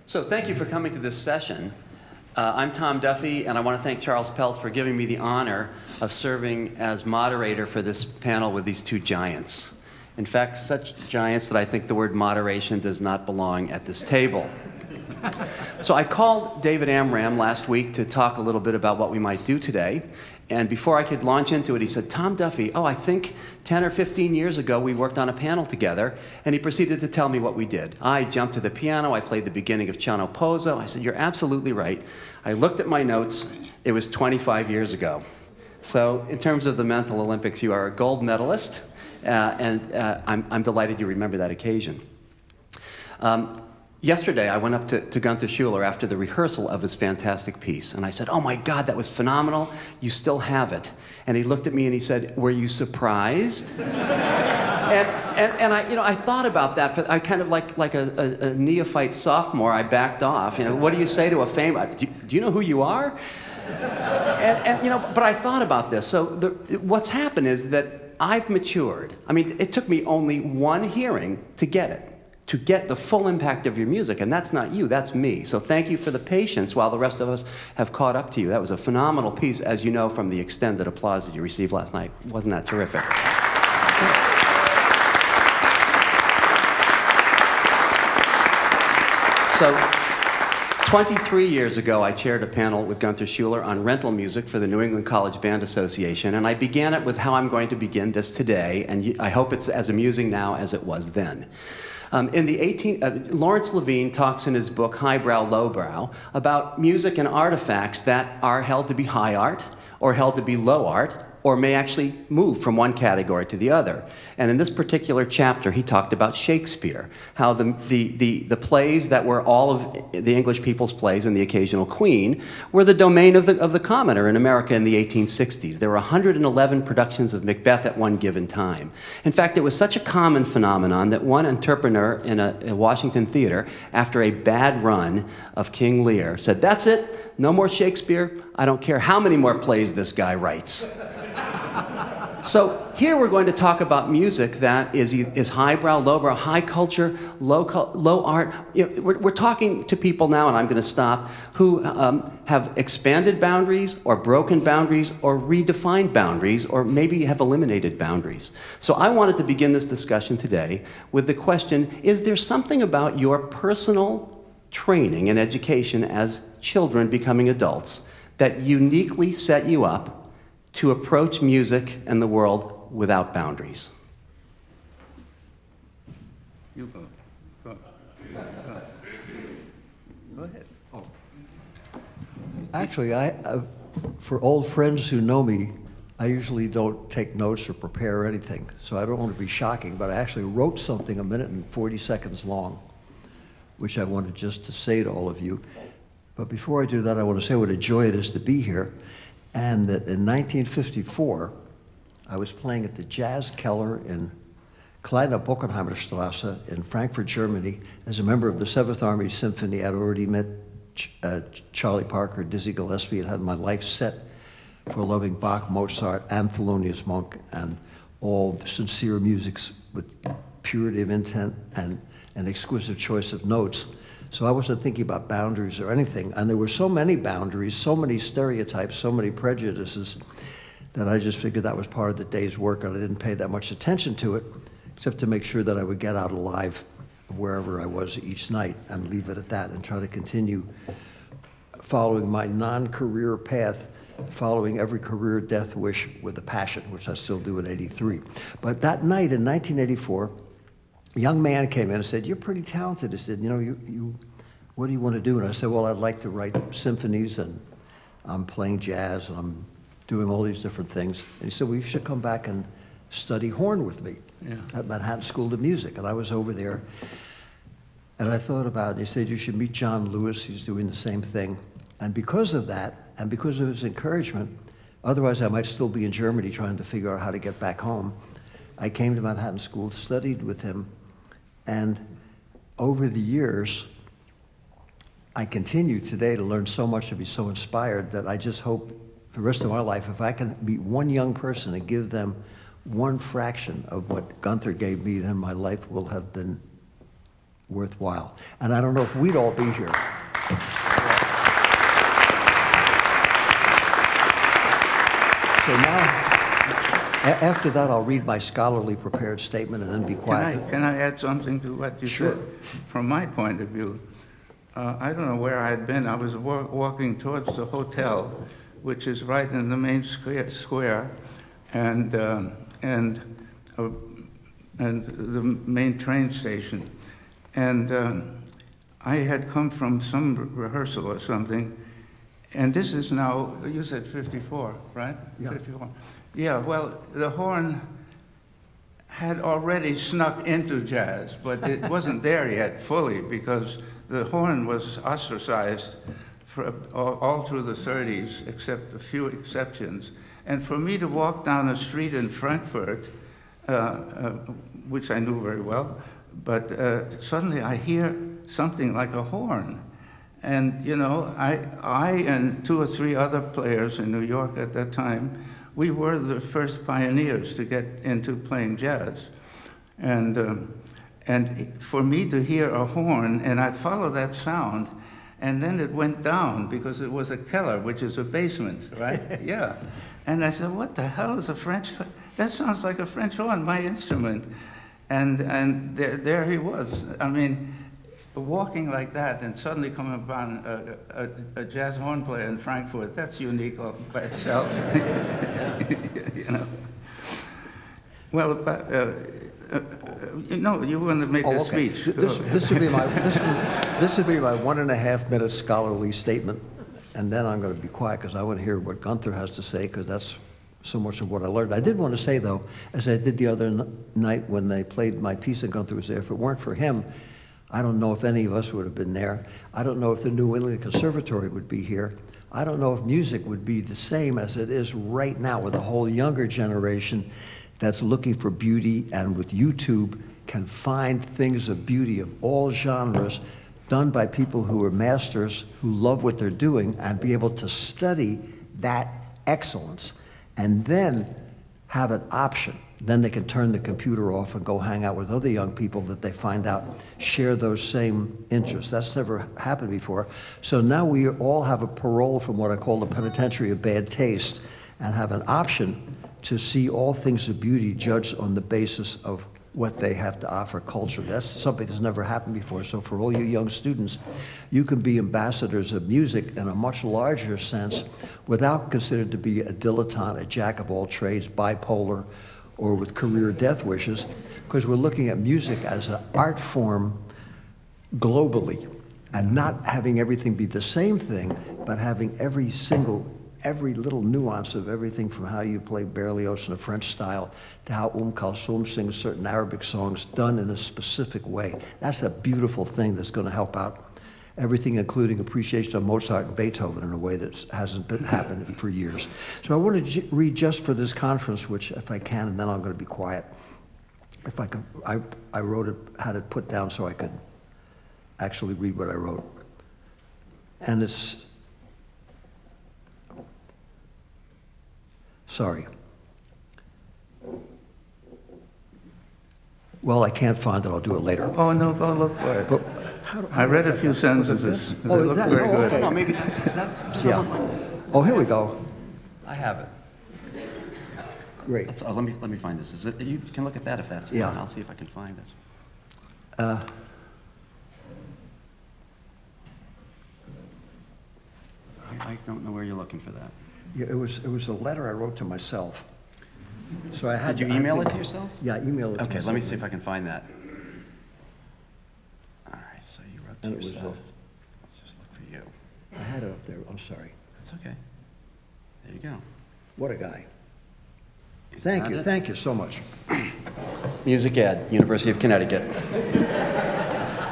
So thank you for coming to this session. I'm Tom Duffy, and I want to thank Charles Peltz for giving me the honor of serving as moderator for this panel with these two giants. In fact, such giants that I think the word moderation does not belong at this table. So I called David Amram last week to talk a little bit about what we might do today. And before I could launch into it, he said, Tom Duffy, I think 10 or 15 years ago we worked on a panel together, and he proceeded to tell me what we did. I jumped to the piano, I played the beginning of Ciano Pozzo. I said, you're absolutely right. I looked at my notes, it was 25 years ago. So in terms of the Mental Olympics, you are a gold medalist, and I'm delighted you remember that occasion. Yesterday, I went up to Gunther Schuller after the rehearsal of his fantastic piece, and I said, oh my God, that was phenomenal. You still have it. And he looked at me and he said, were you surprised? and I thought about that. I kind of like a neophyte sophomore, I backed off. What do you say to a famous, do you know who you are? But I thought about this. So what's happened is that I've matured. I mean, it took me only one hearing to get it. To get the full impact of your music, and that's not you, that's me. So thank you for the patience while the rest of us have caught up to you. That was a phenomenal piece, as you know from the extended applause that you received last night. Wasn't that terrific? So 23 years ago, I chaired a panel with Gunther Schuller on rental music for the New England College Band Association, and I began it with how I'm going to begin this today, and I hope it's as amusing now as it was then. Lawrence Levine talks in his book, Highbrow, Lowbrow, about music and artifacts that are held to be high art, or held to be low art, or may actually move from one category to the other. And in this particular chapter, he talked about Shakespeare, how the plays that were all of the English people's plays and the occasional Queen were the domain of the commoner in America in the 1860s. There were 111 productions of Macbeth at one given time. In fact, it was such a common phenomenon that one entrepreneur in a Washington theater, after a bad run of King Lear, said, that's it, no more Shakespeare, I don't care how many more plays this guy writes. So here we're going to talk about music that is highbrow, lowbrow, high culture, low art. We're talking to people now, and I'm going to stop, who have expanded boundaries or broken boundaries or redefined boundaries or maybe have eliminated boundaries. So I wanted to begin this discussion today with the question, is there something about your personal training and education as children becoming adults that uniquely set you up to approach music and the world without boundaries? You go. Go ahead. Oh. Actually, for old friends who know me, I usually don't take notes or prepare anything, so I don't want to be shocking, but I actually wrote something 1 minute and 40 seconds long, which I wanted just to say to all of you. But before I do that, I want to say what a joy it is to be here. And that in 1954, I was playing at the Jazz Keller in Kleine Bockenheimerstrasse in Frankfurt, Germany, as a member of the 7th Army Symphony. I'd already met Charlie Parker, Dizzy Gillespie, and had my life set for loving Bach, Mozart, and Thelonious Monk, and all sincere musics with purity of intent and an exquisite choice of notes. So I wasn't thinking about boundaries or anything. And there were so many boundaries, so many stereotypes, so many prejudices, that I just figured that was part of the day's work, and I didn't pay that much attention to it, except to make sure that I would get out alive wherever I was each night and leave it at that and try to continue following my non-career path, following every career death wish with a passion, which I still do at 83. But that night in 1984, a young man came in and said, you're pretty talented. He said, what do you want to do? And I said, well, I'd like to write symphonies, and I'm playing jazz, and I'm doing all these different things. And he said, well, you should come back and study horn with me at Manhattan School of Music. And I was over there, and I thought about it. He said, you should meet John Lewis. He's doing the same thing. And because of that, and because of his encouragement, otherwise I might still be in Germany trying to figure out how to get back home, I came to Manhattan School, studied with him, and over the years, I continue today to learn so much and be so inspired that I just hope for the rest of my life, if I can meet one young person and give them one fraction of what Gunther gave me, then my life will have been worthwhile. And I don't know if we'd all be here. So now, after that, I'll read my scholarly prepared statement and then be quiet. Can I add something to what you Sure. said? From my point of view, I don't know where I had been. I was walking towards the hotel, which is right in the main square, and the main train station. And I had come from some rehearsal or something, and this is now, you said 54, right? Yeah. 54. Yeah, well, the horn had already snuck into jazz, but it wasn't there yet fully, because the horn was ostracized for all through the 30s, except a few exceptions. And for me to walk down a street in Frankfurt, which I knew very well, but suddenly I hear something like a horn. And, you know, I and 2 or 3 other players in New York at that time, we were the first pioneers to get into playing jazz. And for me to hear a horn, and I'd follow that sound, and then it went down because it was a keller, which is a basement, right? Yeah. And I said, what the hell is a French? That sounds like a French horn, my instrument. And there he was. I mean, walking like that and suddenly coming upon a jazz horn player in Frankfurt, that's unique all by itself. You know. Well, you know, you want to make a okay. speech. This would be my 1.5 minute scholarly statement, and then I'm going to be quiet because I want to hear what Gunther has to say, because that's so much of what I learned. I did want to say, though, as I did the other night when they played my piece and Gunther was there, if it weren't for him, I don't know if any of us would have been there. I don't know if the New England Conservatory would be here. I don't know if music would be the same as it is right now with a whole younger generation that's looking for beauty, and with YouTube can find things of beauty of all genres done by people who are masters, who love what they're doing, and be able to study that excellence and then have an option. Then they can turn the computer off and go hang out with other young people that they find out share those same interests. That's never happened before. So now we all have a parole from what I call the penitentiary of bad taste, and have an option to see all things of beauty judged on the basis of what they have to offer culturally. That's something that's never happened before. So for all you young students, you can be ambassadors of music in a much larger sense without considered to be a dilettante, a jack of all trades, bipolar, or with career death wishes, because we're looking at music as an art form globally, and not having everything be the same thing, but having every little nuance of everything, from how you play Berlioz in a French style to how Kulthum sings certain Arabic songs, done in a specific way. That's a beautiful thing that's going to help out everything, including appreciation of Mozart and Beethoven in a way that hasn't been happening for years. So I want to read just for this conference, which if I can, and then I'm going to be quiet. If I can, I wrote it, had it put down so I could actually read what I wrote. And it's, sorry. Well, I can't find it, I'll do it later. Oh, no, go look for it. But I read a few sentences. They Oh, is look that- very oh, good. okay. No, maybe that's, is that yeah. someone? Oh, here we go. I have it. Great. That's, oh, let me find this. Is it, you can look at that if that's it. Yeah. I'll see if I can find this. I don't know where you're looking for that. Yeah, it was a letter I wrote to myself. So I had. Did you I email think- it to yourself? Yeah, I emailed it to Okay, myself. let me see if I can find that. All right, so you wrote to And it was, yourself. Let's just look for you. I had it up there, I'm sorry. That's okay. There you go. What a guy. Is Thank that you, it? thank you so much. Music Ed, University of Connecticut.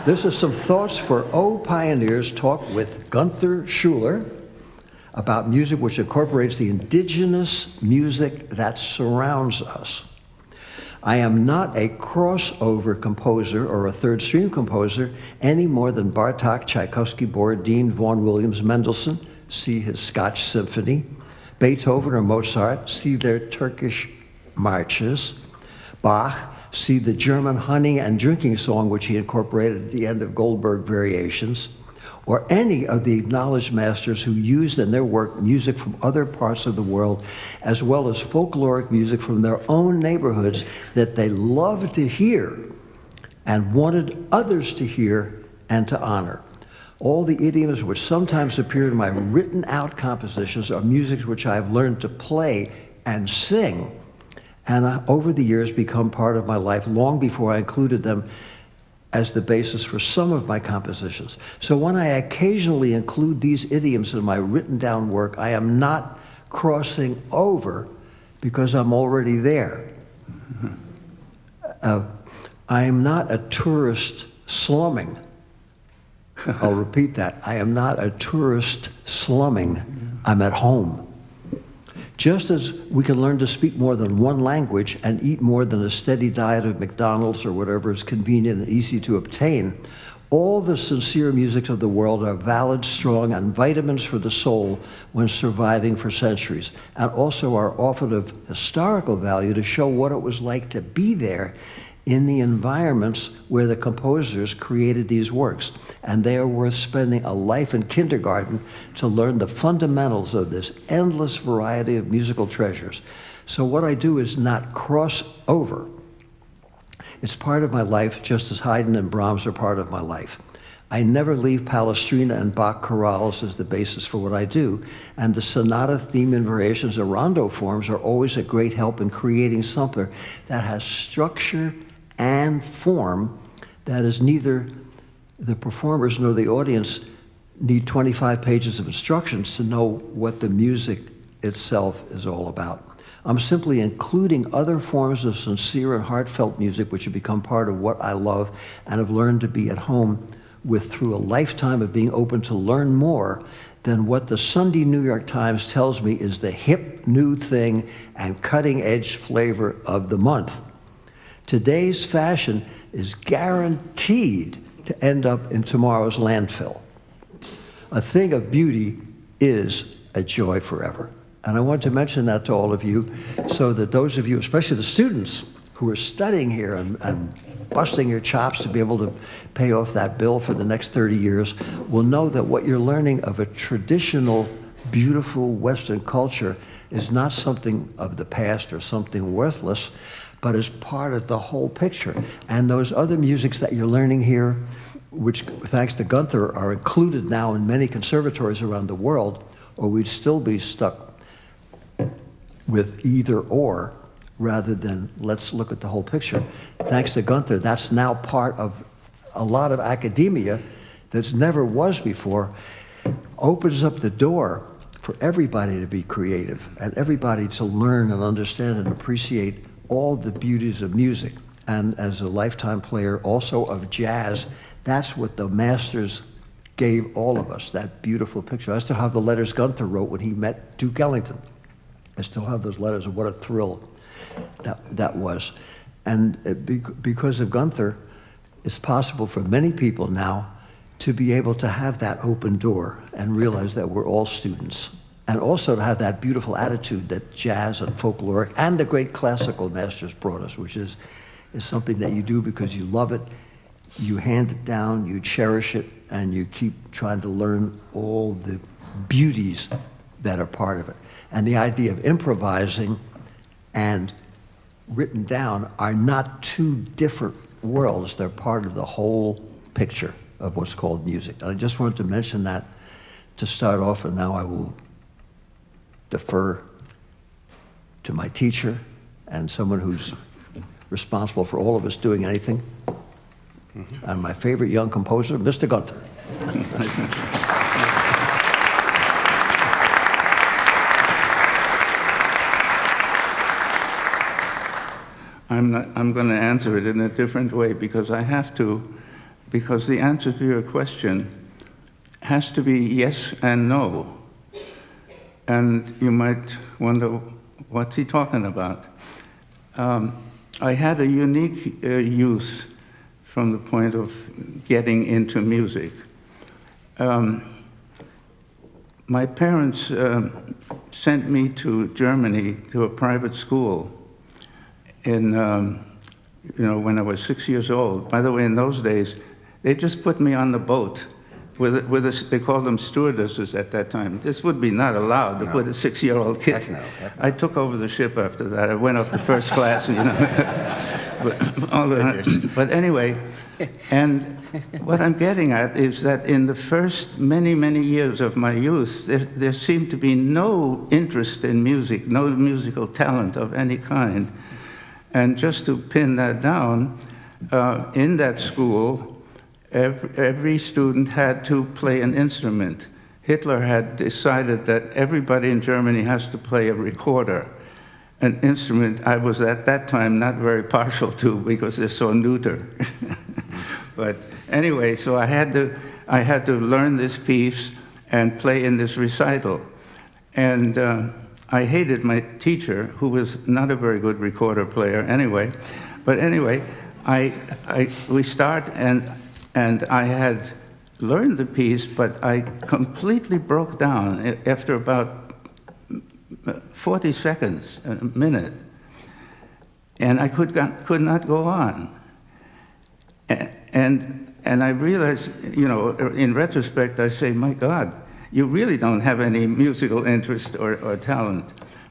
This is some thoughts for O Pioneers talk with Gunther Schuller about music which incorporates the indigenous music that surrounds us. I am not a crossover composer or a third stream composer any more than Bartok, Tchaikovsky, Borodin, Vaughan Williams, Mendelssohn, see his Scotch Symphony, Beethoven or Mozart, see their Turkish marches, Bach, See the German hunting and drinking song, which he incorporated at the end of Goldberg Variations, or any of the acknowledged masters who used in their work music from other parts of the world, as well as folkloric music from their own neighborhoods that they loved to hear and wanted others to hear and to honor. All the idioms which sometimes appear in my written out compositions are music which I have learned to play and sing, and over the years become part of my life long before I included them as the basis for some of my compositions. So when I occasionally include these idioms in my written down work, I am not crossing over because I'm already there. I am not a tourist slumming. I'll repeat that. I am not a tourist slumming. I'm at home. Just as we can learn to speak more than one language and eat more than a steady diet of McDonald's or whatever is convenient and easy to obtain, all the sincere musics of the world are valid, strong, and vitamins for the soul when surviving for centuries, and also are often of historical value to show what it was like to be there in the environments where the composers created these works. And they are worth spending a life in kindergarten to learn the fundamentals of this endless variety of musical treasures. So what I do is not cross over. It's part of my life, just as Haydn and Brahms are part of my life. I never leave Palestrina and Bach chorales as the basis for what I do, and the sonata, theme, and variations of rondo forms are always a great help in creating something that has structure and form that is neither the performers nor the audience need 25 pages of instructions to know what the music itself is all about. I'm simply including other forms of sincere and heartfelt music which have become part of what I love and have learned to be at home with through a lifetime of being open to learn more than what the Sunday New York Times tells me is the hip new thing and cutting edge flavor of the month. Today's fashion is guaranteed to end up in tomorrow's landfill. A thing of beauty is a joy forever. And I want to mention that to all of you so that those of you, especially the students who are studying here and busting your chops to be able to pay off that bill for the next 30 years, will know that what you're learning of a traditional, beautiful Western culture is not something of the past or something worthless, but is part of the whole picture. And those other musics that you're learning here, which thanks to Gunther are included now in many conservatories around the world, or we'd still be stuck with either or rather than let's look at the whole picture. Thanks to Gunther, that's now part of a lot of academia that never was before, opens up the door for everybody to be creative and everybody to learn and understand and appreciate all the beauties of music. And as a lifetime player also of jazz, that's what the masters gave all of us, that beautiful picture. I still have the letters Gunther wrote when he met Duke Ellington. I still have those letters, and what a thrill that was. And because of Gunther, it's possible for many people now to be able to have that open door and realize that we're all students. And also to have that beautiful attitude that jazz and folkloric and the great classical masters brought us, which is something that you do because you love it, you hand it down, you cherish it, and you keep trying to learn all the beauties that are part of it. And the idea of improvising and written down are not two different worlds. They're part of the whole picture of what's called music. And I just wanted to mention that to start off, and now I will defer to my teacher and someone who's responsible for all of us doing anything. And my favorite young composer, Mr. Gunther. I'm going to answer it in a different way because I have to, because the answer to your question has to be yes and no. And you might wonder, what's he talking about? I had a unique youth from the point of getting into music. My parents sent me to Germany to a private school in when I was 6 years old. By the way, in those days, they just put me on the boat they called them stewardesses at that time. This would be not allowed to put a 6-year-old kid. Heck no. I took over the ship after that. I went up to first class, but anyway, and what I'm getting at is that in the first many, many years of my youth, there seemed to be no interest in music, no musical talent of any kind. And just to pin that down, in that school, every student had to play an instrument. Hitler had decided that everybody in Germany has to play a recorder, an instrument I was at that time not very partial to because they're so neuter. But anyway, so I had to learn this piece and play in this recital. And I hated my teacher, who was not a very good recorder player anyway. But anyway, we start, and I had learned the piece, but I completely broke down after about 40 seconds, a minute, and I could not go on. And I realized, in retrospect, I say, my God, you really don't have any musical interest or talent.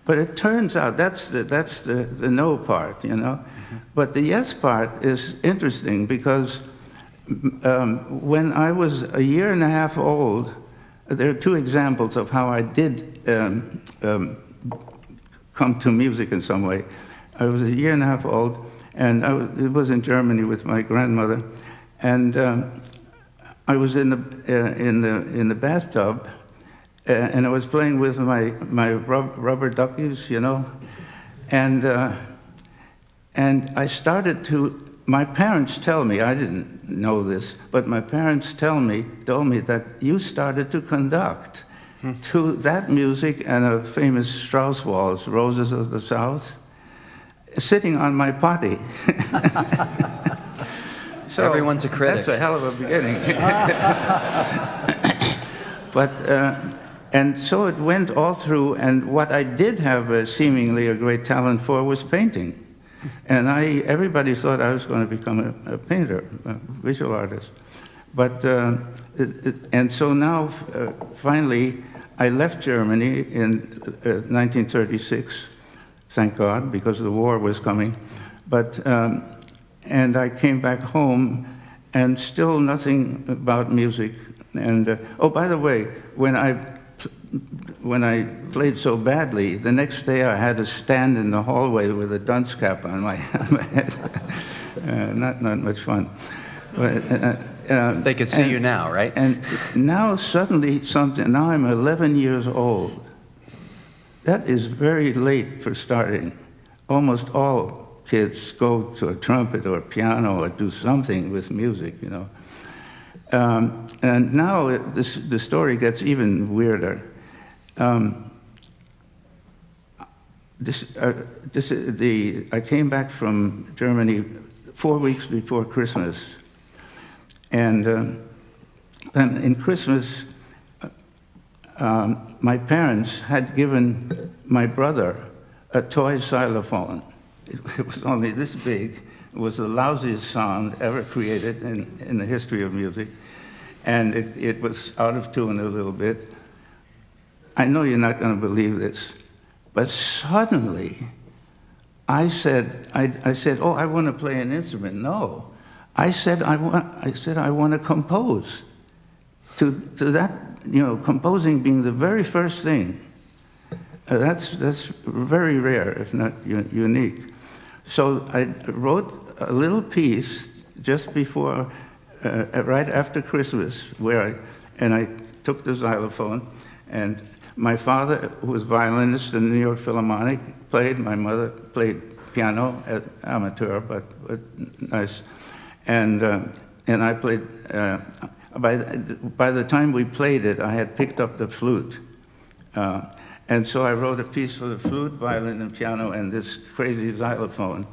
But it turns out that's the no part, But the yes part is interesting because when I was a year and a half old, there are two examples of how I did come to music in some way. I was a year and a half old, and it was in Germany with my grandmother, and I was in the bathtub, and I was playing with my rubber duckies, and I started to. My parents tell me, I didn't know this, but my parents told me that you started to conduct to that music and a famous Strauss waltz, Roses of the South, sitting on my potty. So everyone's a critic. That's a hell of a beginning. But, and so it went all through, and what I did have seemingly a great talent for was painting. And everybody thought I was going to become a painter, a visual artist. But, and so now, finally, I left Germany in 1936, thank God, because the war was coming. But, and I came back home, and still nothing about music. And, oh, by the way, when I played so badly, the next day I had to stand in the hallway with a dunce cap on my head. Not much fun. But, they could see you now, right? And now suddenly now I'm 11 years old. That is very late for starting. Almost all kids go to a trumpet or a piano or do something with music, And now the story gets even weirder. I came back from Germany 4 weeks before Christmas, and in Christmas, my parents had given my brother a toy xylophone. It was only this big. It was the lousiest sound ever created in the history of music, and it was out of tune a little bit. I know you're not going to believe this, but suddenly I said, oh, I want to play an instrument. No, I said I want to compose. To that, composing being the very first thing. That's very rare, if not unique. So I wrote a little piece just before, right after Christmas, and I took the xylophone, and my father, who was violinist in the New York Philharmonic, played. My mother played piano, amateur, but nice. And I played. By the time we played it, I had picked up the flute. And so I wrote a piece for the flute, violin, and piano, and this crazy xylophone.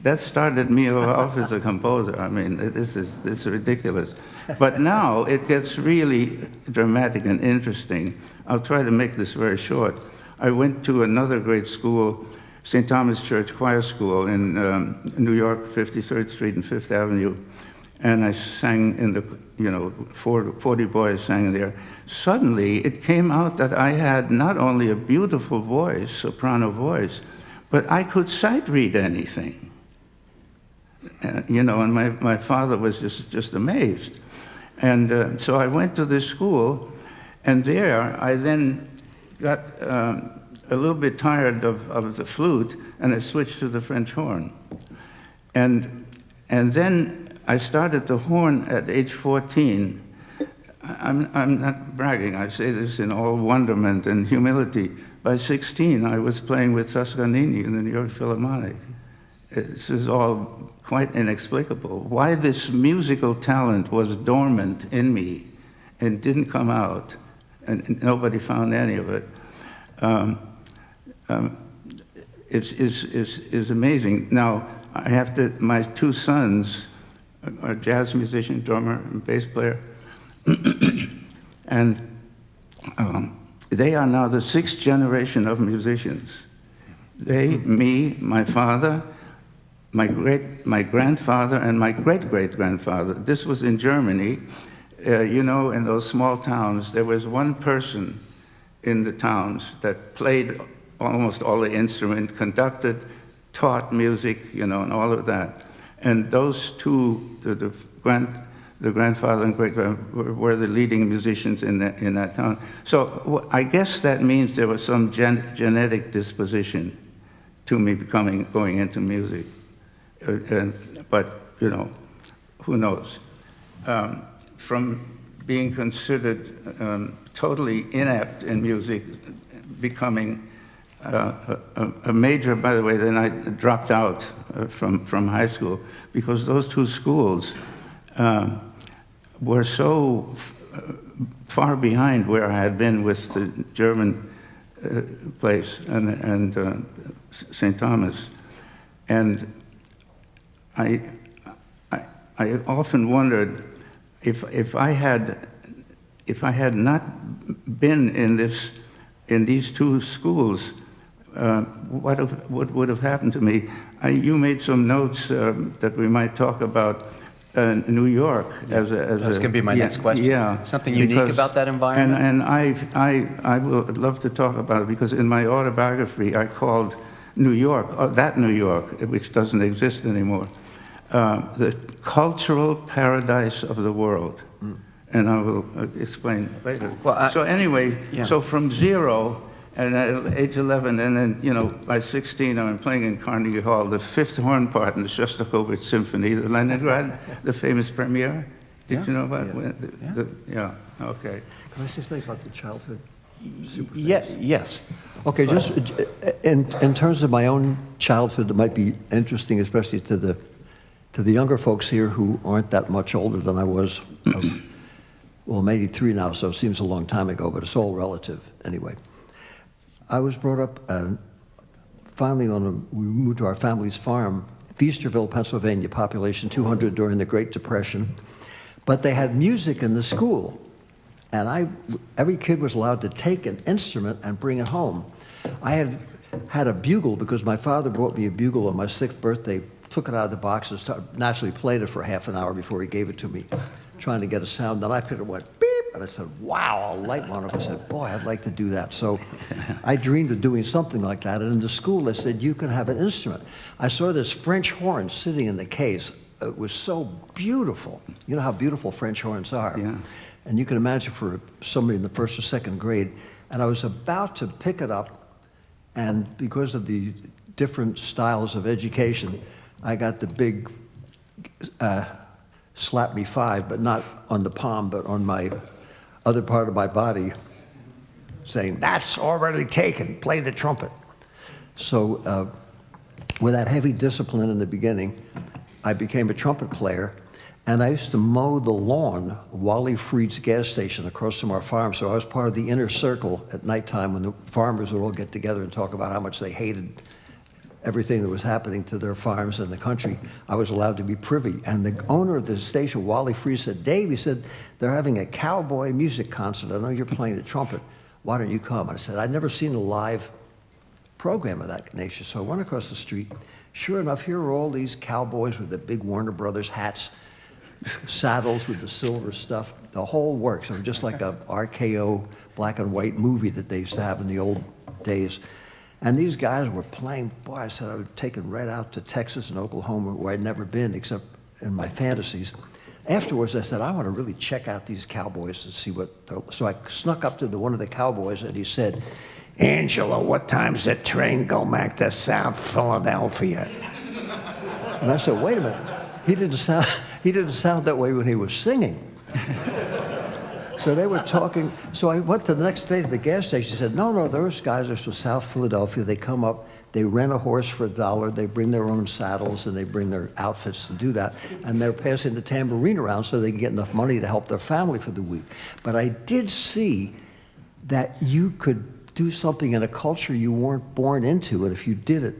That started me off as a composer. I mean, this is ridiculous. But now it gets really dramatic and interesting. I'll try to make this very short. I went to another great school, St. Thomas Church Choir School in New York, 53rd Street and Fifth Avenue, and I sang in the, 40 boys sang there. Suddenly, it came out that I had not only a beautiful voice, soprano voice, but I could sight read anything. And my father was just amazed. And so I went to this school, and there I then got a little bit tired of the flute, and I switched to the French horn. And then I started the horn at age 14. I'm not bragging, I say this in all wonderment and humility. By 16, I was playing with Toscanini in the New York Philharmonic. This is all quite inexplicable. Why this musical talent was dormant in me and didn't come out, and nobody found any of it, is amazing. Now, I have to, my two sons are jazz musician, drummer, and bass player, and they are now the 6th generation of musicians. They, me, my father, my grandfather, and my great-great-grandfather. This was in Germany. In those small towns, there was one person in the towns that played almost all the instrument, conducted, taught music, and all of that. And those two, the grandfather and great-grandfather, were the leading musicians in that town. So I guess that means there was some genetic disposition to me going into music. But, who knows? From being considered totally inept in music, becoming a major, by the way, then I dropped out from high school because those two schools were so far behind where I had been with the German place and St. Thomas. And I often wondered if I had not been in these two schools, what would have happened to me? You made some notes that we might talk about New York as a. That's going to be my next question. Yeah, something unique about that environment. And I would love to talk about it because in my autobiography I called New York, that New York, which doesn't exist anymore, the cultural paradise of the world. And I will explain later. Well, so anyway, so from 0, and at age 11, and then, by 16, I'm playing in Carnegie Hall, the 5th horn part in the Shostakovich Symphony, the Leningrad, the famous premiere. Did you know about it? Yeah, okay. Can I say something about the childhood? Yes. Okay, just in terms of my own childhood, that might be interesting, especially to the younger folks here who aren't that much older than I was. Well, I'm 83 now, so it seems a long time ago, but it's all relative anyway. I was brought up, finally we moved to our family's farm, Feasterville, Pennsylvania, population 200 during the Great Depression. But they had music in the school. And every kid was allowed to take an instrument and bring it home. I had a bugle because my father brought me a bugle on my 6th birthday, took it out of the box and naturally played it for half an hour before he gave it to me, trying to get a sound. Then I picked it, went beep, and I said, wow, a light went off. I said, boy, I'd like to do that. So I dreamed of doing something like that. And in the school, they said, you can have an instrument. I saw this French horn sitting in the case. It was so beautiful. You know how beautiful French horns are. Yeah. And you can imagine for somebody in the 1st or 2nd grade. And I was about to pick it up, and because of the different styles of education, I got the big slap me 5, but not on the palm, but on my other part of my body, saying, that's already taken, play the trumpet. So with that heavy discipline in the beginning, I became a trumpet player. And I used to mow the lawn, Wally Freed's gas station across from our farm. So I was part of the inner circle at nighttime when the farmers would all get together and talk about how much they hated everything that was happening to their farms in the country. I was allowed to be privy. And the owner of the station, Wally Freed, said, Dave, he said, they're having a cowboy music concert. I know you're playing the trumpet. Why don't you come? And I said, I'd never seen a live program of that nature. So I went across the street. Sure enough, here are all these cowboys with the big Warner Brothers hats, saddles with the silver stuff, the whole works. It was just like a RKO black and white movie that they used to have in the old days. And these guys were playing, boy, I said I was taken right out to Texas and Oklahoma where I'd never been except in my fantasies. Afterwards, I said, I want to really check out these cowboys and see what, so I snuck up to one of the cowboys and he said, Angela, what time's that train go back to South Philadelphia? And I said, wait a minute. He didn't sound that way when he was singing. So they were talking. So I went the next day to the gas station. He said, no, those guys are from South Philadelphia. They come up, they rent a horse for $1, they bring their own saddles, and they bring their outfits to do that. And they're passing the tambourine around so they can get enough money to help their family for the week. But I did see that you could do something in a culture you weren't born into, and if you did it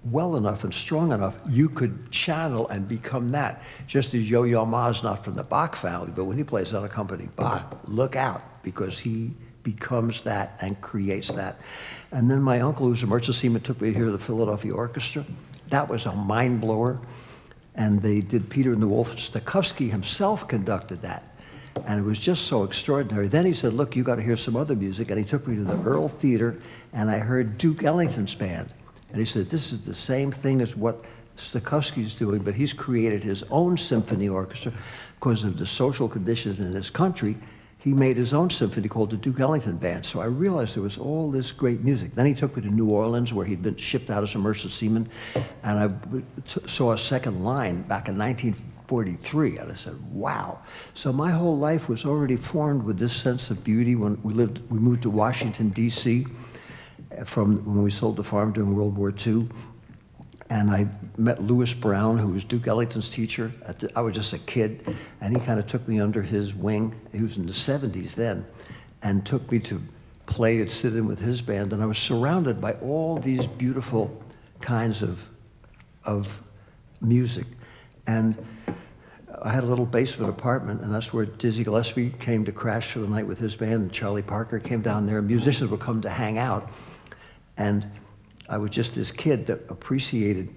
well enough and strong enough, you could channel and become that. Just as Yo-Yo Ma's not from the Bach family, but when he plays unaccompanied Bach, look out, because he becomes that and creates that. And then my uncle, who's a merchant seaman, took me here to the Philadelphia Orchestra. That was a mind blower. And they did Peter and the Wolf. Stokowski himself conducted that. And it was just so extraordinary. Then he said, look, you got to hear some other music. And he took me to the Earl Theater, and I heard Duke Ellington's band. And he said, this is the same thing as what Stokowski's doing, but he's created his own symphony orchestra because of the social conditions in his country. He made his own symphony called the Duke Ellington Band. So I realized there was all this great music. Then he took me to New Orleans, where he'd been shipped out as a merchant seaman, and I saw a second line back in 1943, and I said, wow. So my whole life was already formed with this sense of beauty. When we moved to Washington, D.C., from when we sold the farm during World War II. And I met Lewis Brown, who was Duke Ellington's teacher. I was just a kid, and he kind of took me under his wing. He was in the 70s then, and took me to play and sit in with his band. And I was surrounded by all these beautiful kinds of music. And I had a little basement apartment, and that's where Dizzy Gillespie came to crash for the night with his band, and Charlie Parker came down there. Musicians would come to hang out. And I was just this kid that appreciated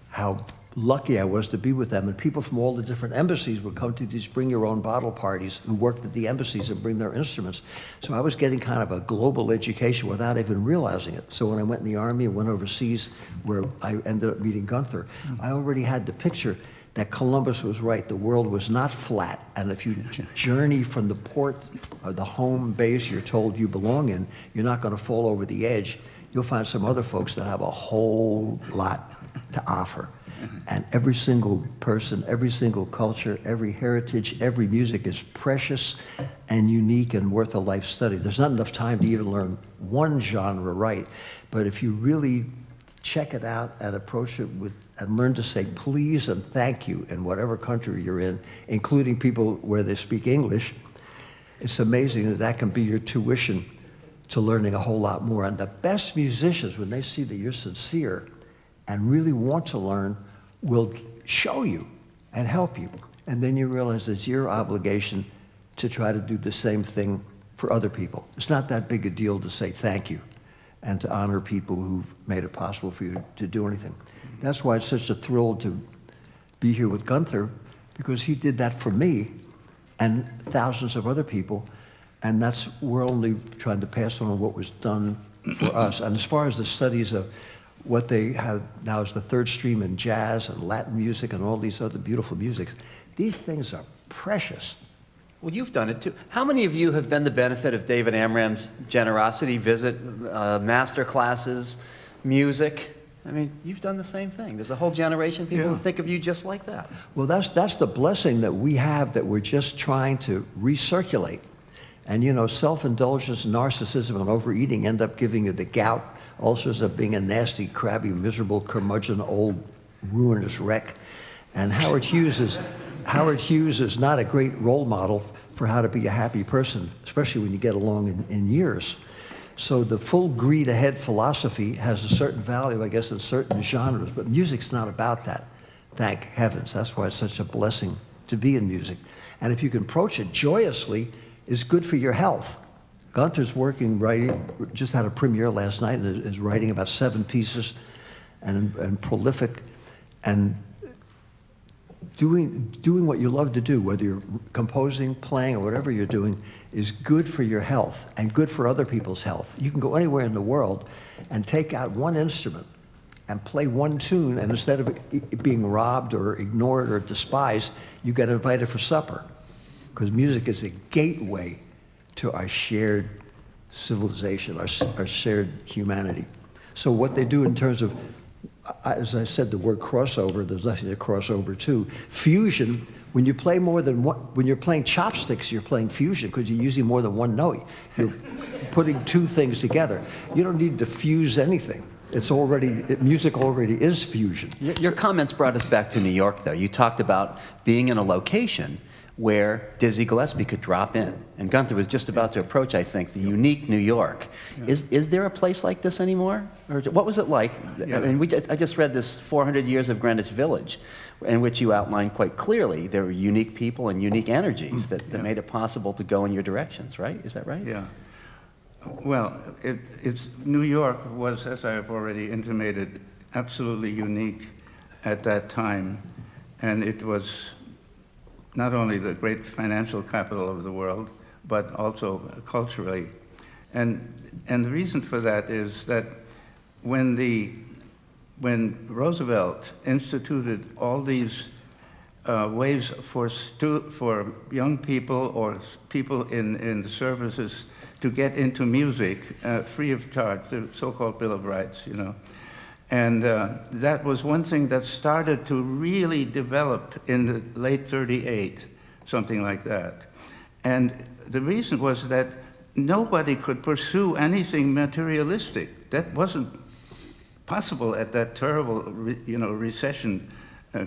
how lucky I was to be with them. And people from all the different embassies would come to these bring-your-own-bottle parties who worked at the embassies and bring their instruments. So I was getting kind of a global education without even realizing it. So when I went in the Army and went overseas, where I ended up meeting Gunther, I already had the picture that Columbus was right. The world was not flat. And if you journey from the port or the home base you're told you belong in, you're not going to fall over the edge. You'll find some other folks that have a whole lot to offer. And every single person, every single culture, every heritage, every music is precious and unique and worth a life study. There's not enough time to even learn one genre right, but if you really check it out and approach it with, and learn to say please and thank you in whatever country you're in, including people where they speak English, it's amazing that that can be your tuition to learning a whole lot more. And the best musicians, when they see that you're sincere and really want to learn, will show you and help you. And then you realize it's your obligation to try to do the same thing for other people. It's not that big a deal to say thank you and to honor people who've made it possible for you to do anything. That's why it's such a thrill to be here with Gunther, because he did that for me and thousands of other people. And we're only trying to pass on what was done for us. And as far as the studies of what they have now as the third stream in jazz and Latin music and all these other beautiful musics, these things are precious. Well, you've done it too. How many of you have been the benefit of David Amram's generosity, visit master classes, music? I mean, you've done the same thing. There's a whole generation of people who think of you just like that. Well, that's the blessing that we have, that we're just trying to recirculate. And you know, self-indulgence, narcissism, and overeating end up giving you the gout, ulcers of being a nasty, crabby, miserable, curmudgeon, old, ruinous wreck. And Howard Hughes is not a great role model for how to be a happy person, especially when you get along in years. So the full greed ahead philosophy has a certain value, I guess, in certain genres, but music's not about that, thank heavens. That's why it's such a blessing to be in music. And if you can approach it joyously, it's good for your health. Gunther's just had a premiere last night and is writing about 7 pieces and prolific and doing what you love to do, whether you're composing, playing, or whatever you're doing, is good for your health and good for other people's health. You can go anywhere in the world and take out one instrument and play one tune, and instead of being robbed or ignored or despised, you get invited for supper. Because music is a gateway to our shared civilization, our shared humanity. So what they do in terms of, as I said, the word crossover, there's nothing to cross over to. Fusion, when you play more than one, when you're playing chopsticks, you're playing fusion because you're using more than one note. You're putting 2 things together. You don't need to fuse anything. Music already is fusion. Your comments brought us back to New York, though. You talked about being in a location where Dizzy Gillespie could drop in. And Gunther was just about to approach, I think, the unique New York. Yeah. Is there a place like this anymore? Or what was it like? Yeah. I mean, I just read this 400 Years of Greenwich Village, in which you outlined quite clearly there were unique people and unique energies that made it possible to go in your directions, right? Is that right? Yeah. Well, New York was, as I have already intimated, absolutely unique at that time. And it was not only the great financial capital of the world, but also culturally. And the reason for that is that when Roosevelt instituted all these ways for young people or people in the services to get into music free of charge, the so-called Bill of Rights, you know. And that was one thing that started to really develop in the late '38, something like that. And the reason was that nobody could pursue anything materialistic. That wasn't possible at that terrible, recession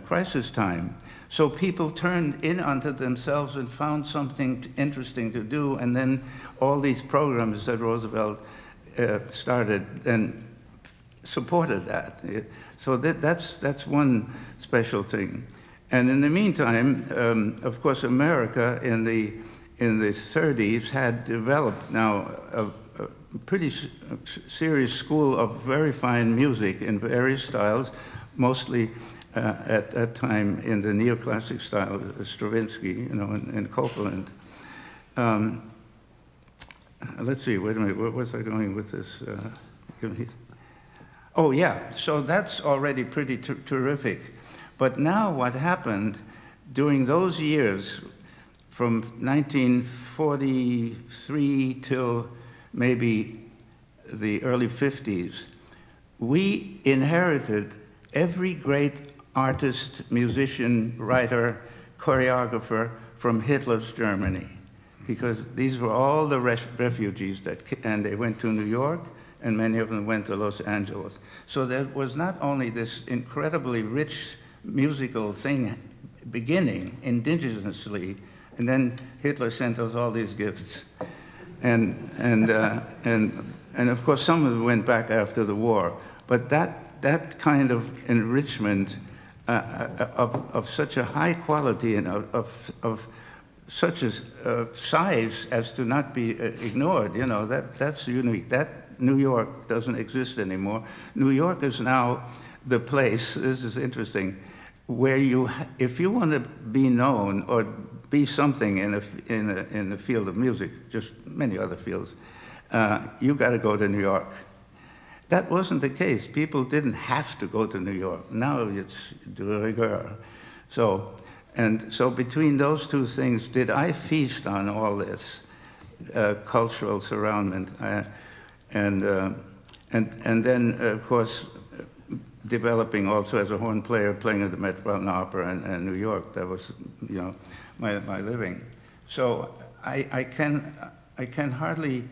crisis time. So people turned in onto themselves and found something interesting to do, and then all these programs that Roosevelt started and supported that. So that's one special thing. And in the meantime, of course, America in the 30s had developed now a pretty serious school of very fine music in various styles, mostly at that time in the neoclassic style, Stravinsky, and Copeland. Let's see, wait a minute, where was I going with this? Oh yeah, so that's already pretty terrific. But now what happened during those years, from 1943 till maybe the early 50s, we inherited every great artist, musician, writer, choreographer from Hitler's Germany, because these were all the refugees and they went to New York, and many of them went to Los Angeles. So there was not only this incredibly rich musical thing beginning indigenously, and then Hitler sent us all these gifts, and of course some of them went back after the war. But that kind of enrichment of such a high quality and of such a size as to not be ignored, that's unique. That New York doesn't exist anymore. New York is now the place, this is interesting, where if you want to be known or be something in the field of music, just many other fields, you got to go to New York. That wasn't the case. People didn't have to go to New York. Now it's de rigueur. So between those two things, did I feast on all this cultural surroundment? And then, of course, developing also as a horn player, playing at the Metropolitan Opera and New York. That was, my living. So I can hardly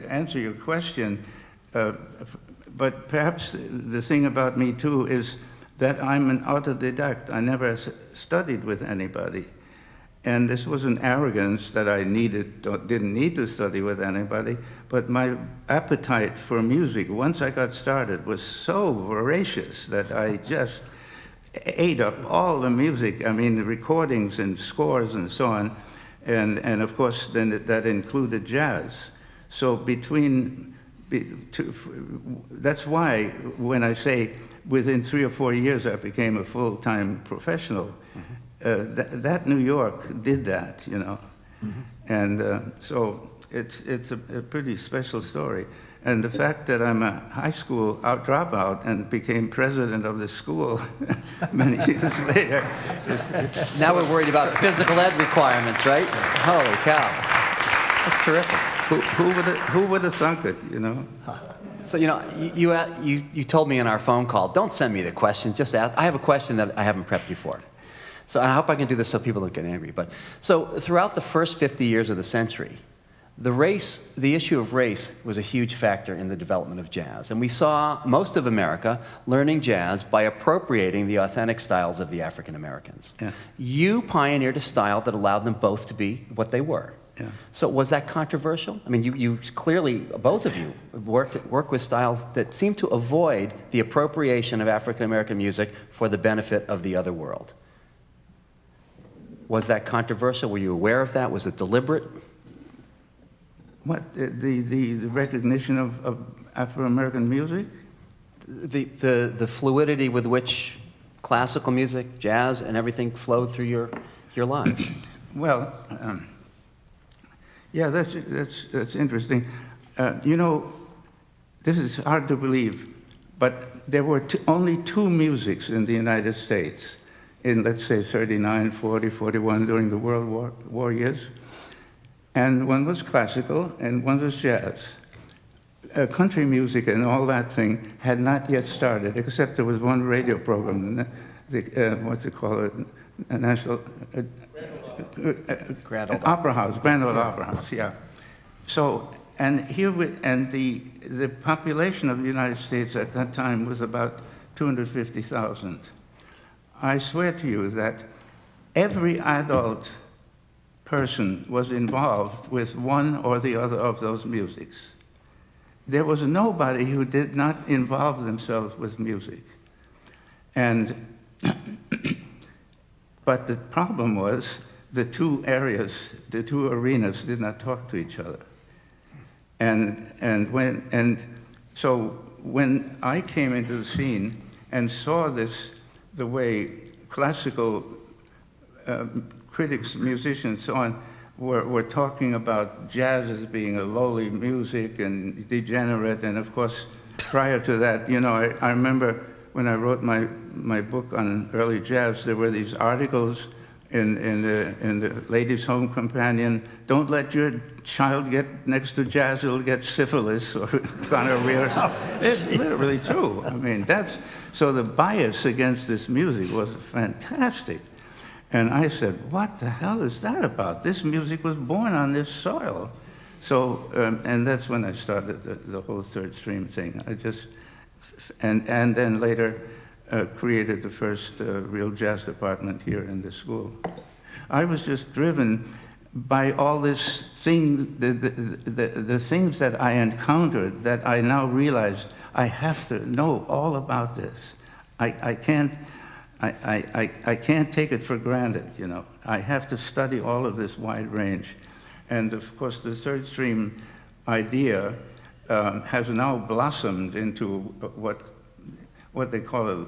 answer your question, but perhaps the thing about me too is that I'm an autodidact. I never studied with anybody. And this wasn't arrogance that I didn't need to study with anybody, but my appetite for music, once I got started, was so voracious that I just ate up all the music, the recordings and scores and so on. And of course, then that included jazz. So that's why when I say within 3 or 4 years I became a full-time professional, that New York did that, you know. And so it's a pretty special story. And the fact that I'm a high school dropout and became president of the school many years later. Now we're worried about physical ed requirements, right? Holy cow. That's terrific. Who would have thunk it, you know? So, you know, you told me in our phone call, don't send me the questions, just ask. I have a question that I haven't prepped you for. So I hope I can do this so people don't get angry. But so throughout the first 50 years of the century, the issue of race was a huge factor in the development of jazz. And we saw most of America learning jazz by appropriating the authentic styles of the African Americans. Yeah. You pioneered a style that allowed them both to be what they were. Yeah. So was that controversial? I mean, you clearly, both of you, work with styles that seem to avoid the appropriation of African American music for the benefit of the other world. Was that controversial? Were you aware of that? Was it deliberate? What, the recognition of Afro-American music? The fluidity with which classical music, jazz, and everything flowed through your lives. Well, yeah, that's interesting. You know, this is hard to believe, but there were only two musics in the United States in, let's say, 39, 40, 41, during the World War years. And one was classical, and one was jazz. Country music and all that thing had not yet started, except there was one radio program, what's it called, a national... Grand Ole Opera House, Grand Ole Opera House, yeah. So, and the population of the United States at that time was about 250,000. I swear to you that every adult person was involved with one or the other of those musics. There was nobody who did not involve themselves with music. And, but the problem was the two arenas did not talk to each other. And so when I came into the scene and saw the way classical critics, musicians, so on, were talking about jazz as being a lowly music and degenerate, and of course, prior to that, you know, I remember when I wrote my book on early jazz, there were these articles in the Ladies' Home Companion, don't let your child get next to jazz, it'll get syphilis or gonorrhea or something. It's literally true. I mean, so the bias against this music was fantastic. And I said, what the hell is that about? This music was born on this soil. So, and that's when I started the whole third stream thing. And then later created the first real jazz department here in the school. I was just driven by all this thing, the things that I encountered that I now realized I have to know all about this. I can't take it for granted, you know. I have to study all of this wide range. And of course, the third stream idea has now blossomed into what they call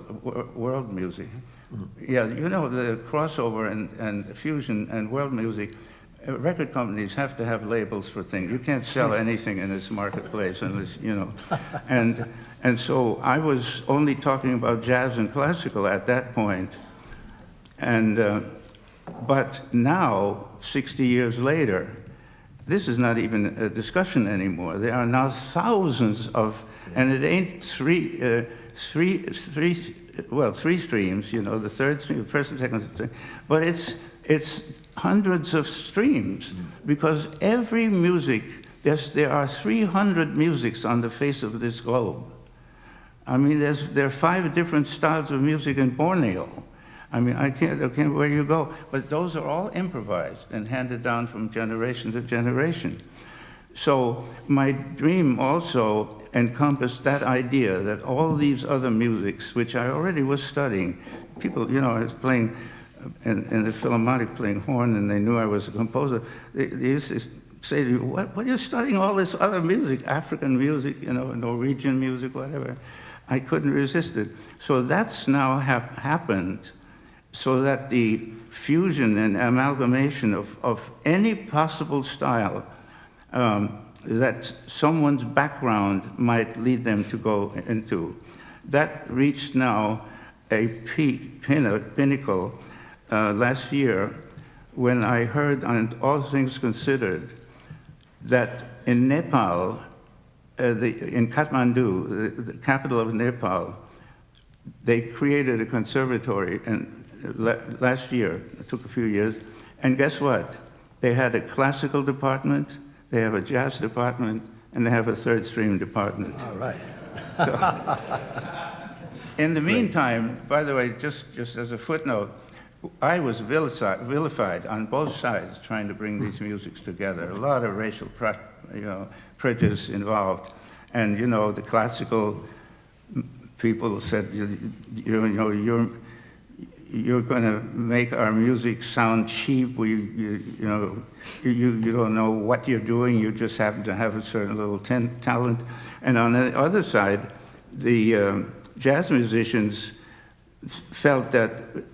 world music. Mm-hmm. Yeah, you know, the crossover and fusion and world music, record companies have to have labels for things. You can't sell anything in this marketplace unless, you know. And so I was only talking about jazz and classical at that point. But now, 60 years later, this is not even a discussion anymore. There are now thousands of, and it ain't three streams, you know, the third stream, the first and second stream, but it's hundreds of streams, because every music, there are 300 musics on the face of this globe. I mean, there are 5 different styles of music in Borneo. I mean, I can't where you go, but those are all improvised and handed down from generation to generation. So my dream also encompassed that idea that all these other musics, which I already was studying, people, you know, I was playing in the Philharmonic playing horn, and they knew I was a composer. They used to say to me, what are you studying all this other music, African music, you know, Norwegian music, whatever. I couldn't resist it. So that's now happened, so that the fusion and amalgamation of any possible style that someone's background might lead them to go into, that reached now a pinnacle last year when I heard, on All Things Considered, that in Nepal, in Kathmandu, the capital of Nepal, they created a conservatory last year. It took a few years. And guess what? They had a classical department, they have a jazz department, and they have a third stream department. All right. In the meantime, by the way, just as a footnote, I was vilified on both sides trying to bring these musics together. A lot of racial prejudice involved. And, you know, the classical people said, you're going to make our music sound cheap. You don't know what you're doing. You just happen to have a certain little talent. And on the other side, the jazz musicians felt that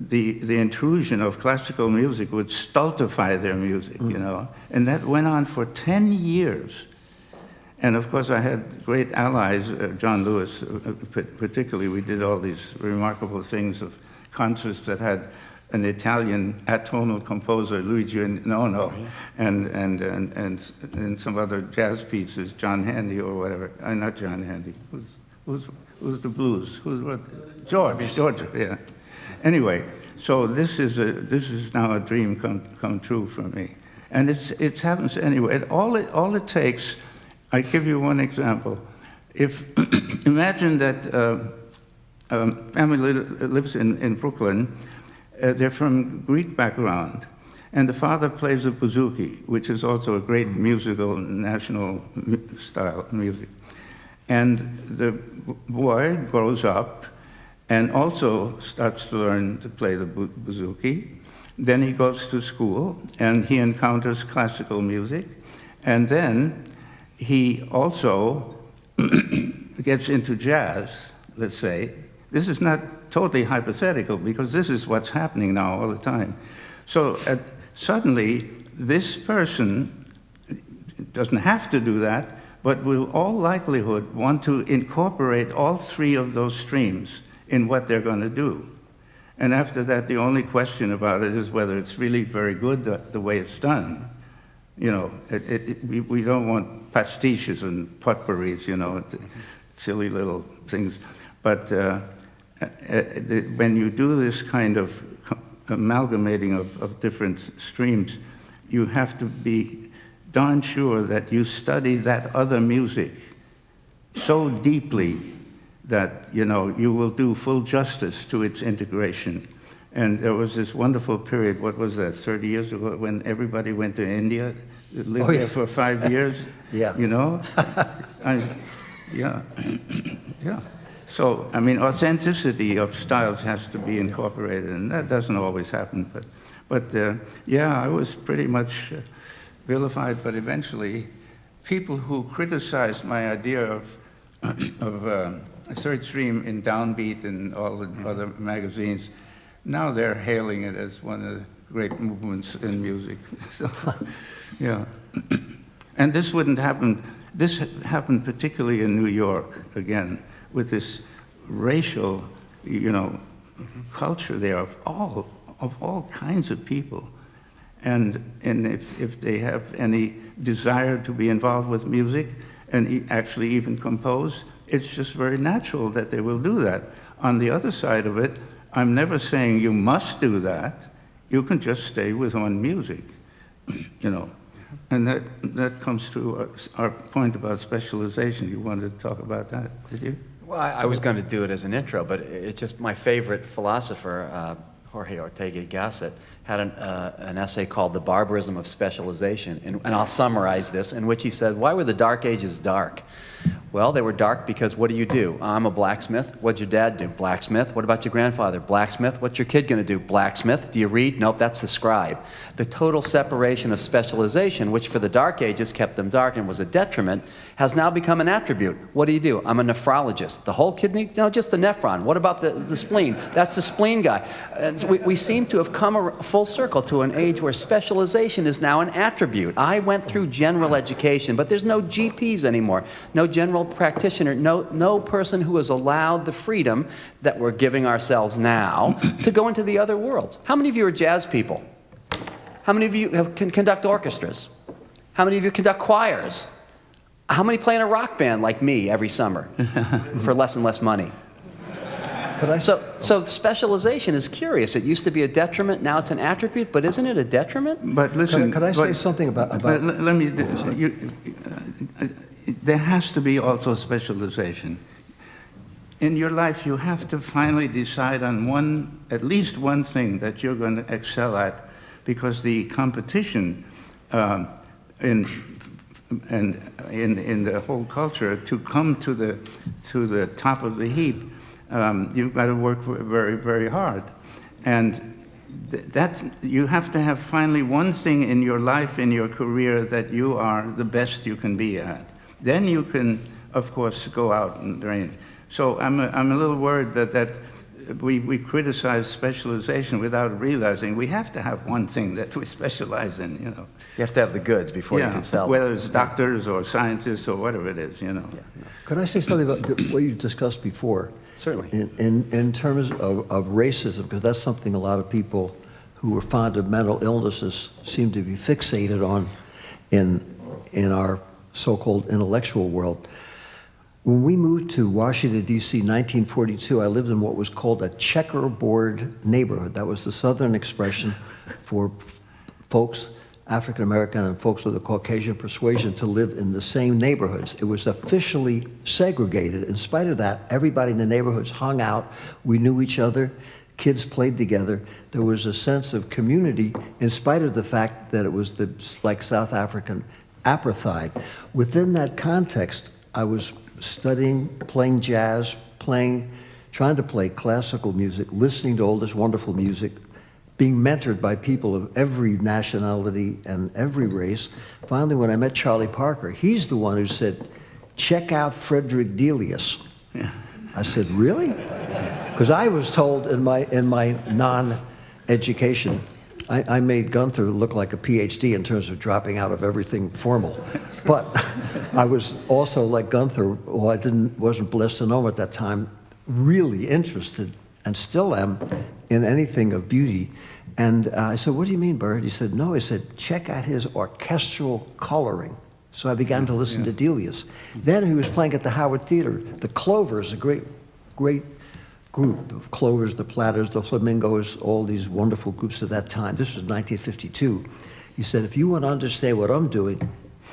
the intrusion of classical music would stultify their music, you know. And that went on for 10 years. And of course, I had great allies, John Lewis particularly. We did all these remarkable things of concerts that had an Italian atonal composer, Luigi Nono, and some other jazz pieces, John Handy or whatever. Not John Handy. Who's the blues? George, yeah. Anyway, so this is now a dream come true for me, and it happens anyway. All it takes. I give you one example. If imagine that a family lives in Brooklyn. They're from Greek background, and the father plays the bouzouki, which is also a great musical national style music. And the boy grows up and also starts to learn to play the bouzouki. Then he goes to school and he encounters classical music. And then he also gets into jazz, let's say. This is not totally hypothetical because this is what's happening now all the time. So suddenly this person doesn't have to do that, but will all likelihood want to incorporate all three of those streams in what they're going to do. And after that, the only question about it is whether it's really very good the way it's done. You know, we don't want pastiches and potpourris, you know, silly little things. But when you do this kind of amalgamating of different streams, you have to be darn sure that you study that other music so deeply that, you know, you will do full justice to its integration. And there was this wonderful period, what was that, 30 years ago, when everybody went to India, lived there for 5 years, Yeah. you know? Yeah. So, I mean, authenticity of styles has to be incorporated, and that doesn't always happen. But yeah, I was pretty much vilified, but eventually people who criticized my idea of a third stream in Downbeat and all the other magazines, now they're hailing it as one of the great movements in music. So, yeah. And this wouldn't happen, this happened particularly in New York, again, with this racial, you know, culture there of all kinds of people. And if they have any desire to be involved with music and actually even compose, it's just very natural that they will do that. On the other side of it, I'm never saying you must do that. You can just stay with one music, you know. And that comes to our point about specialization. You wanted to talk about that, did you? Well, I was going to do it as an intro, but it's just my favorite philosopher, Jorge Ortega y Gasset, had an essay called The Barbarism of Specialization, and I'll summarize this, in which he said, why were the Dark Ages dark? Well, they were dark because what do? I'm a blacksmith. What'd your dad do? Blacksmith. What about your grandfather? Blacksmith. What's your kid going to do? Blacksmith. Do you read? Nope, that's the scribe. The total separation of specialization, which for the Dark Ages kept them dark and was a detriment, has now become an attribute. What do? I'm a nephrologist. The whole kidney? No, just the nephron. What about the spleen? That's the spleen guy. And so we seem to have come full circle to an age where specialization is now an attribute. I went through general education, but there's no GPs anymore, no general practitioner, no person who is allowed the freedom that we're giving ourselves now to go into the other worlds. How many of you are jazz people? How many of you can conduct orchestras? How many of you conduct choirs? How many play in a rock band like me every summer for less and less money? So specialization is curious. It used to be a detriment, now it's an attribute, but isn't it a detriment? But listen, Could I say something about let me. There has to be also specialization. In your life, you have to finally decide on at least one thing that you're going to excel at, because the competition in the whole culture to come to the top of the heap, you've got to work very, very hard, and that you have to have finally one thing in your life, in your career, that you are the best you can be at. Then you can, of course, go out and range. So I'm a little worried that we criticize specialization without realizing we have to have one thing that we specialize in, you know. You have to have the goods before you can sell them. Whether it's doctors or scientists or whatever it is, you know. Yeah. Could I say something about what you discussed before? Certainly. In terms of racism, because that's something a lot of people who are fond of mental illnesses seem to be fixated on in our so-called intellectual world. When we moved to Washington, D.C. in 1942, I lived in what was called a checkerboard neighborhood. That was the Southern expression for folks, African American and folks of the Caucasian persuasion, to live in the same neighborhoods. It was officially segregated. In spite of that, everybody in the neighborhoods hung out. We knew each other. Kids played together. There was a sense of community in spite of the fact that it was like South African apartheid. Within that context, I was studying, playing jazz, trying to play classical music, listening to all this wonderful music, being mentored by people of every nationality and every race. Finally, when I met Charlie Parker, he's the one who said, "Check out Frederick Delius." Yeah. I said, "Really?" Because I was told in my non-education, I made Gunther look like a PhD in terms of dropping out of everything formal. But I was also, like Gunther, well, I wasn't blessed to know him at that time, really interested, and still am, in anything of beauty. And I said, "What do you mean, Byard?" He said, "No," he said, "check out his orchestral coloring." So I began to listen to Delius. Then he was playing at the Howard Theater. The Clovers, a great group of Clovers, the Platters, the Flamingos, all these wonderful groups of that time. This was 1952. He said, "If you want to understand what I'm doing,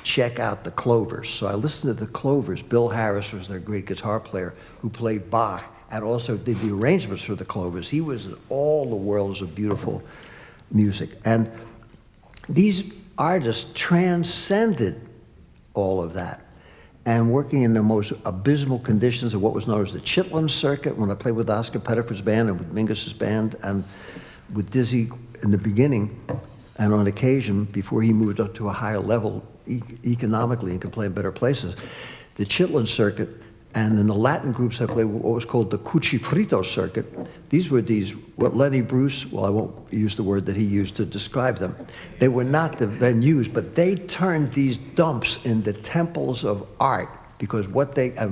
check out the Clovers." So I listened to the Clovers. Bill Harris was their great guitar player who played Bach and also did the arrangements for the Clovers. He was in all the worlds of beautiful music. And these artists transcended all of that, and working in the most abysmal conditions of what was known as the Chitlin circuit, when I played with Oscar Pettiford's band and with Mingus's band and with Dizzy in the beginning, and on occasion, before he moved up to a higher level economically and could play in better places, the Chitlin circuit. And in the Latin groups, I played what was called the Cuchifrito circuit. These were what Lenny Bruce, well, I won't use the word that he used to describe them. They were not the venues, but they turned these dumps into temples of art, because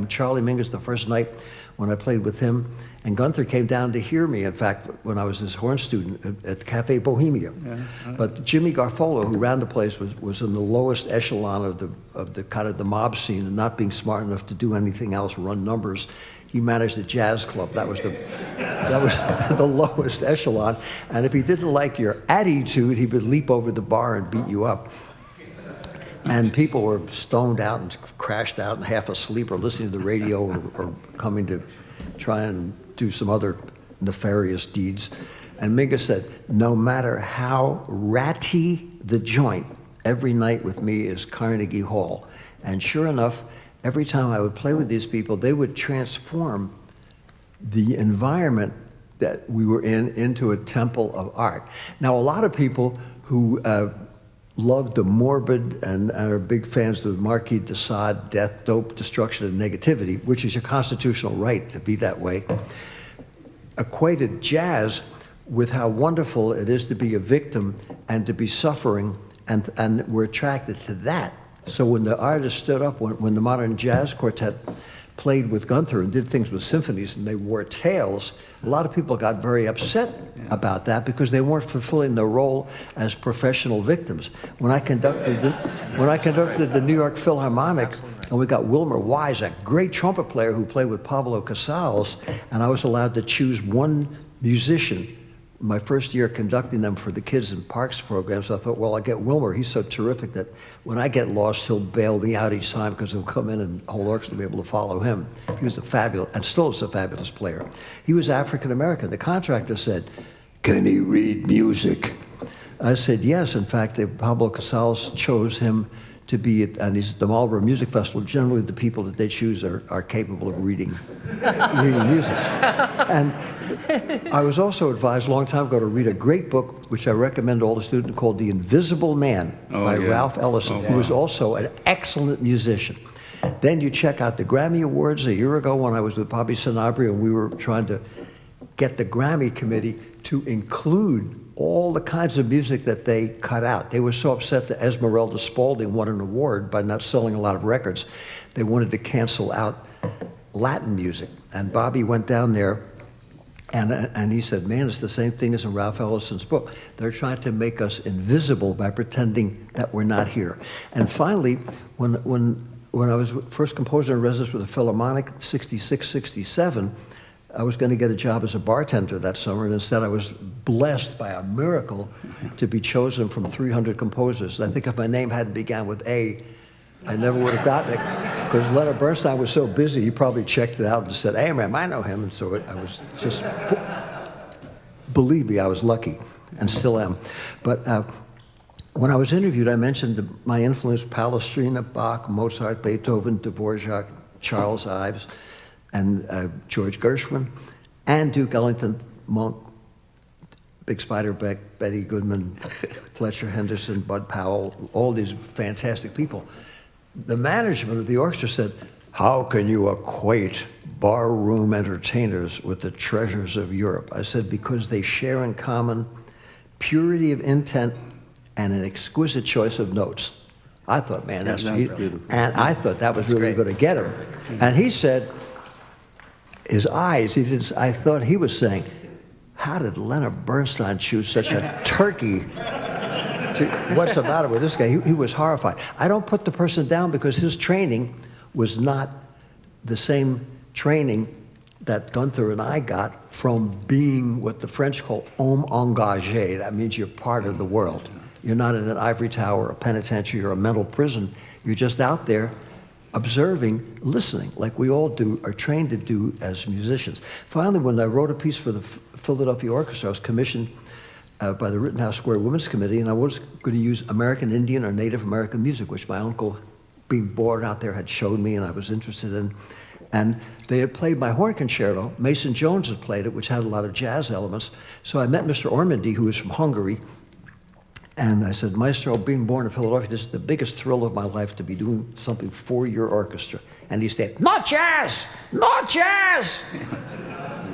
Charlie Mingus, the first night when I played with him, and Gunther came down to hear me, in fact, when I was his horn student at Cafe Bohemia. Yeah. But Jimmy Garfolo, who ran the place, was in the lowest echelon of the kind of the mob scene, and not being smart enough to do anything else, run numbers. He managed a jazz club. That was the lowest echelon. And if he didn't like your attitude, he would leap over the bar and beat you up. And people were stoned out and crashed out and half asleep, or listening to the radio, or coming to try and do some other nefarious deeds. And Mingus said, "No matter how ratty the joint, every night with me is Carnegie Hall." And sure enough, every time I would play with these people, they would transform the environment that we were in into a temple of art. Now, a lot of people who love the morbid and are big fans of the Marquis de Sade, death, dope, destruction, and negativity, which is your constitutional right to be that way, equated jazz with how wonderful it is to be a victim and to be suffering, and were attracted to that. So when the artists stood up, when the modern jazz quartet played with Gunther and did things with symphonies and they wore tails, a lot of people got very upset about that because they weren't fulfilling their role as professional victims. When I conducted the New York Philharmonic, and we got Wilmer Wise, a great trumpet player who played with Pablo Casals, and I was allowed to choose one musician. My first year conducting them for the Kids in Parks program, so I thought, well, I'll get Wilmer. He's so terrific that when I get lost, he'll bail me out each time because he'll come in and the whole orchestra will be able to follow him. He was a fabulous, and still is a fabulous player. He was African American. The contractor said, "Can he read music?" I said, yes. In fact, Pablo Casals chose him to be, and he's at the Marlboro Music Festival. Generally, the people that they choose are capable of reading music. And I was also advised a long time ago to read a great book, which I recommend to all the students, called The Invisible Man by Ralph Ellison, who was also an excellent musician. Then you check out the Grammy Awards. A year ago when I was with Bobby Sanabria, and we were trying to get the Grammy committee to include all the kinds of music that they cut out. They were so upset that Esmeralda Spalding won an award by not selling a lot of records. They wanted to cancel out Latin music. And Bobby went down there and he said, man, it's the same thing as in Ralph Ellison's book. They're trying to make us invisible by pretending that we're not here. And finally, when I was first composer in residence with the Philharmonic, 66, 67, I was going to get a job as a bartender that summer, and instead I was blessed by a miracle to be chosen from 300 composers. And I think if my name hadn't begun with A, I never would have gotten it, because Leonard Bernstein was so busy, he probably checked it out and said, Amram, I know him. And so I was just, believe me, I was lucky, and still am. But when I was interviewed, I mentioned my influence, Palestrina, Bach, Mozart, Beethoven, Dvorak, Charles Ives, and George Gershwin, and Duke Ellington, Monk, Big Spider Beck, Betty Goodman, Fletcher Henderson, Bud Powell, all these fantastic people. The management of the orchestra said, how can you equate barroom entertainers with the treasures of Europe? I said, because they share in common purity of intent and an exquisite choice of notes. I thought, man, that's beautiful. And I thought that was really going to get him. And he said, his eyes, I thought he was saying, how did Leonard Bernstein choose such a turkey? What's the matter with this guy? He was horrified. I don't put the person down because his training was not the same training that Gunther and I got from being what the French call homme engagé. That means you're part of the world. You're not in an ivory tower, a penitentiary, or a mental prison. You're just out there observing, listening, like we all do, are trained to do as musicians. Finally, when I wrote a piece for the Philadelphia Orchestra, I was commissioned by the Rittenhouse Square Women's Committee, and I was going to use American Indian or Native American music, which my uncle, being born out there, had showed me and I was interested in. And they had played my horn concerto. Mason Jones had played it, which had a lot of jazz elements. So I met Mr. Ormandy, who was from Hungary, and I said, Maestro, being born in Philadelphia, this is the biggest thrill of my life to be doing something for your orchestra. And he said, not jazz, not jazz.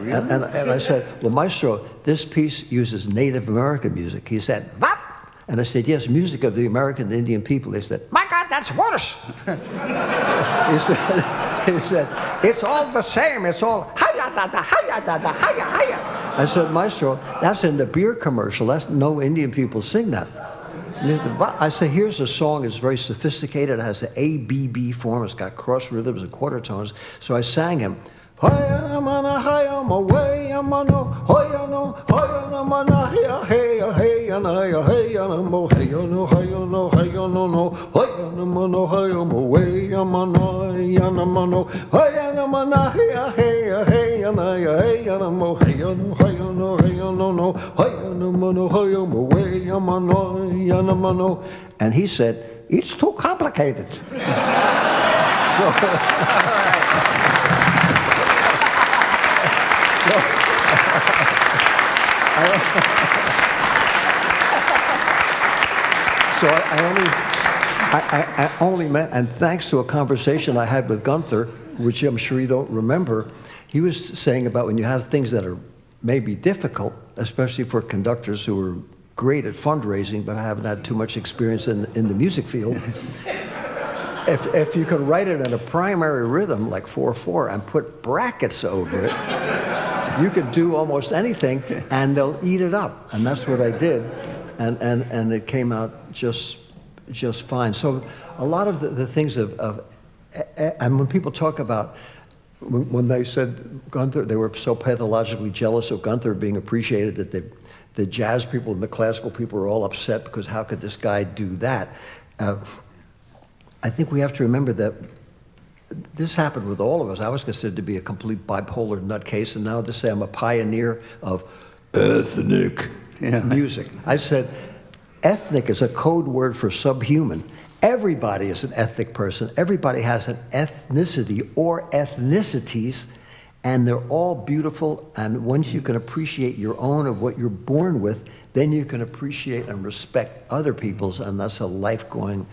Really? And I said, well, Maestro, this piece uses Native American music. He said, what? And I said, yes, music of the American and Indian people. They said, my God, that's worse. he said, it's all the same. It's all hi-ya-da-da, hi-ya-da-da, hi-ya, hi-ya. I said, Maestro, that's in the beer commercial. That's no Indian people sing that. I said, here's a song. It's very sophisticated. It has an A-B-B form. It's got cross rhythms and quarter tones. So I sang him. And he said, it's too complicated. So I only met, and thanks to a conversation I had with Gunther, which I'm sure you don't remember, he was saying about when you have things that are maybe difficult, especially for conductors who are great at fundraising but haven't had too much experience in the music field. If you can write it in a primary rhythm like 4/4 and put brackets over it, you could do almost anything and they'll eat it up. And that's what I did. And it came out just fine. So a lot of the things and when people talk about, when they said Gunther, they were so pathologically jealous of Gunther being appreciated that the jazz people and the classical people were all upset because how could this guy do that? I think we have to remember that this happened with all of us. I was considered to be a complete bipolar nutcase, and now to say I'm a pioneer of ethnic music. I said, ethnic is a code word for subhuman. Everybody is an ethnic person. Everybody has an ethnicity or ethnicities, and they're all beautiful. And once you can appreciate your own of what you're born with, then you can appreciate and respect other people's, and that's a life-going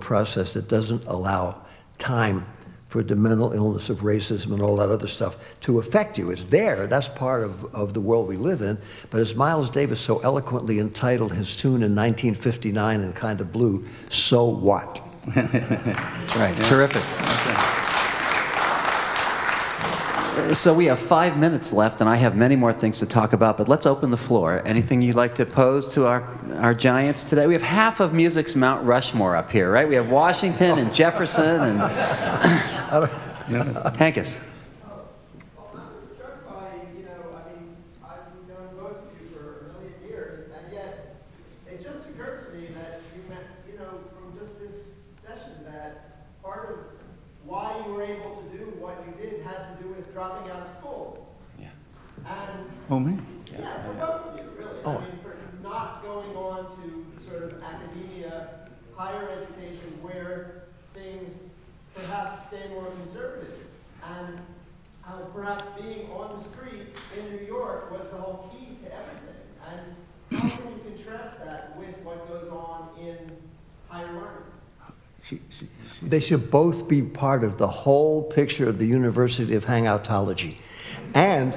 process that doesn't allow time for the mental illness of racism and all that other stuff to affect you. It's there, that's part of the world we live in. But as Miles Davis so eloquently entitled his tune in 1959 in Kind of Blue, So What? That's right, terrific. So we have 5 minutes left, and I have many more things to talk about, but let's open the floor. Anything you'd like to pose to our giants today? We have half of music's Mount Rushmore up here, right? We have Washington and Jefferson and Hankus. Well, I was struck by, I've known both of you for a million years, and yet it just occurred to me that you meant, from just this session, that part of why you were able to do what you did had to do with dropping out of school. Yeah. And Oh, me? yeah, for both of you, really. Oh. I mean, for not going on to sort of academia, higher education, where things perhaps stay more conservative. And how perhaps being on the street in New York was the whole key to everything. And how can you contrast that with what goes on in higher learning? They should both be part of the whole picture of the University of Hangoutology. And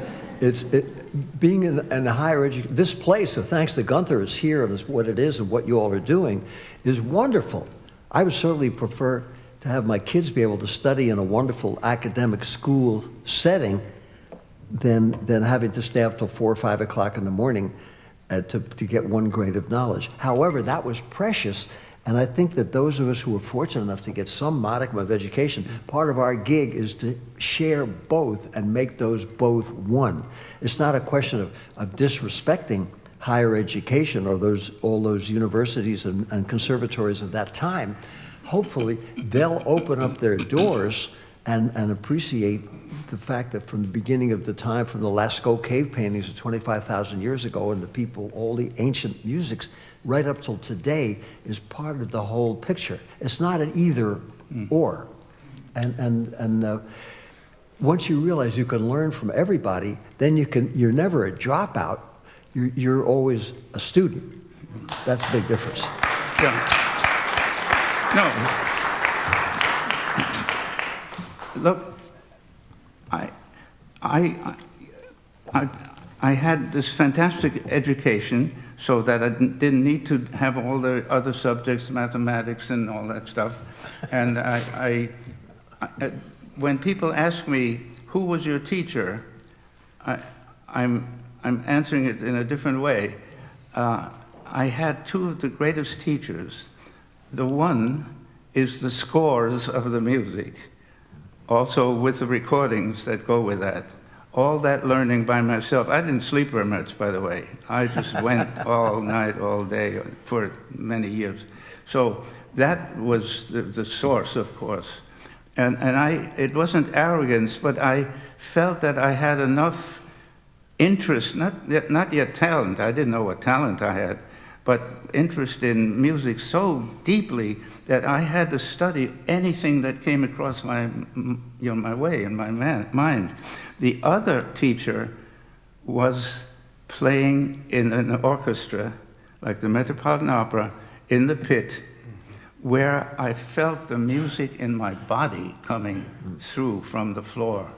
being in higher education, this place, so thanks to Gunther, is here and is what it is and what you all are doing, is wonderful. I would certainly prefer to have my kids be able to study in a wonderful academic school setting than having to stay up till 4 or 5 o'clock in the morning to get one grade of knowledge. However, that was precious. And I think that those of us who are fortunate enough to get some modicum of education, part of our gig is to share both and make those both one. It's not a question of disrespecting higher education or all those universities and conservatories of that time. Hopefully, they'll open up their doors and appreciate the fact that from the beginning of the time, from the Lascaux cave paintings of 25,000 years ago, and the people, all the ancient musics, right up till today, is part of the whole picture. It's not an either or. And once you realize you can learn from everybody, then you're never a dropout. You're always a student. That's a big difference. Yeah. No. Look, I had this fantastic education so that I didn't need to have all the other subjects, mathematics and all that stuff. And when people ask me, who was your teacher, I'm answering it in a different way. I had two of the greatest teachers. The one is the scores of the music, also with the recordings that go with that. All that learning by myself. I didn't sleep very much, by the way. I just went all night, all day for many years. So that was the source, of course. And it wasn't arrogance, but I felt that I had enough interest, not yet talent. I didn't know what talent I had, but interest in music so deeply that I had to study anything that came across my way in my mind. The other teacher was playing in an orchestra, like the Metropolitan Opera, in the pit, where I felt the music in my body coming through from the floor.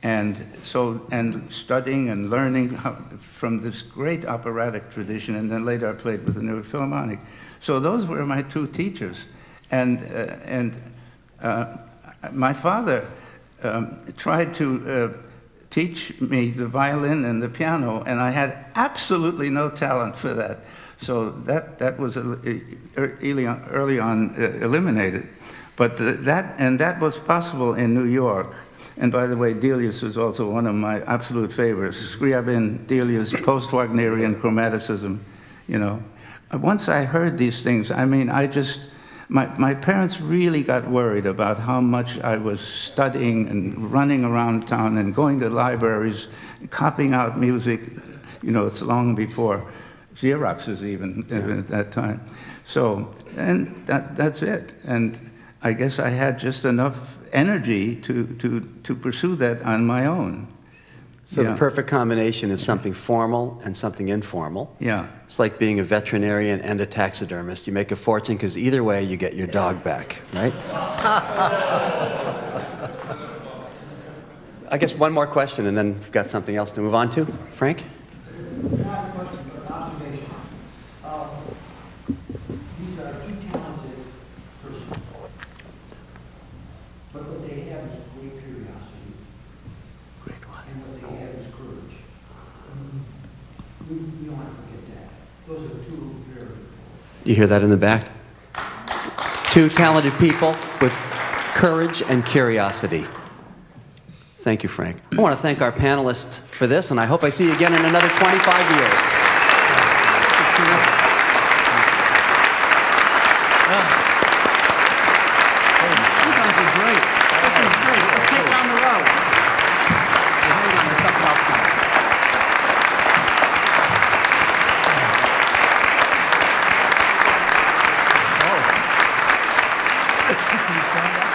And studying and learning from this great operatic tradition, and then later I played with the New York Philharmonic. So those were my two teachers. And my father tried to teach me the violin and the piano, and I had absolutely no talent for that. So that was early on eliminated. But that was possible in New York. And by the way, Delius was also one of my absolute favorites. Scriabin, Delius, post-Wagnerian chromaticism, you know. Once I heard these things, I mean, my parents really got worried about how much I was studying and running around town and going to libraries, copying out music. You know, it's long before Xeroxes even at that time. So, and that's it. And I guess I had just enough energy to pursue that on my own. So the perfect combination is something formal and something informal. Yeah. It's like being a veterinarian and a taxidermist. You make a fortune because either way you get your dog back, right? I guess one more question and then we've got something else to move on to. Frank? I have a question, an observation. These are two talented persons, but what they have is great curiosity, and what they have is courage. We don't want to forget that. Those are two very. You hear that in the back? Two talented people with courage and curiosity. Thank you, Frank. I want to thank our panelists for this, and I hope I see you again in another 25 years. You guys are great. This is great. Let's take it on the road. Hang on, there's something else coming. Can you stand up?